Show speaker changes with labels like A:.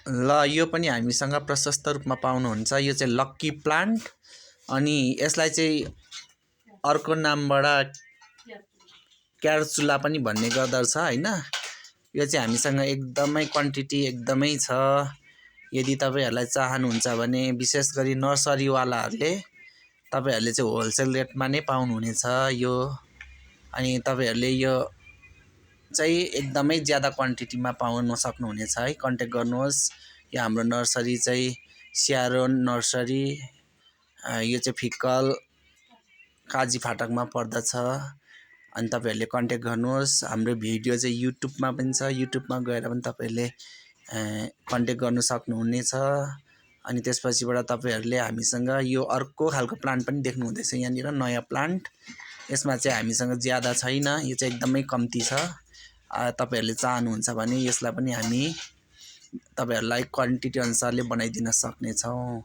A: ल यो पनि हामीसँग प्रशस्त रूपमा पाउनुहुन्छ। यो चाहिँ लक्की प्लान्ट अनि यसलाई चाहिँ अर्को नामबाट क्यारचुला पनि भन्ने गर्दछ हैन। यो चाहिँ हामीसँग एकदमै क्वान्टिटी एकदमै छ। यदि तपाईहरुलाई चाहनुहुन्छ भने विशेष गरी नर्सरीवालाहरूले तपाईहरुले चाहिँ होलसेल रेटमा नै पाउनुहुनेछ यो। अनि तपाईहरुले यो चाहिँ एकदमै ज्यादा क्वान्टिटीमा पाउन सक्नुहुनेछ है। कन्ट्याक्ट गर्नुहोस्। यो हाम्रो नर्सरी चाहिँ स्यारोन नर्सरी, यो चाहिँ फिक्कल काजी फाटकमा पर्दछ। अनि तपाईहरुले कन्ट्याक्ट गर्नुहोस्। हाम्रो भिडियो चाहिँ युट्युबमा पनि छ। युट्युबमा गएर पनि तपाईहरुले कन्ट्याक्ट गर्न सक्नुहुनेछ। अनि त्यसपछिबाट तपाईहरुले हामीसँग यो अर्को खालको प्लान्ट पनि देख्नुहुँदैछ यहाँनिर नयाँ प्लान्ट। यसमा चाहिँ हामीसँग ज्यादा छैन, यो चाहिँ एकदमै कम्ती छ। तपाईहरुले चाहनुहुन्छ भने यसलाई पनि हामी तपाईहरुलाई क्वान्टिटी अनुसारले बनाइदिन सक्नेछौँ।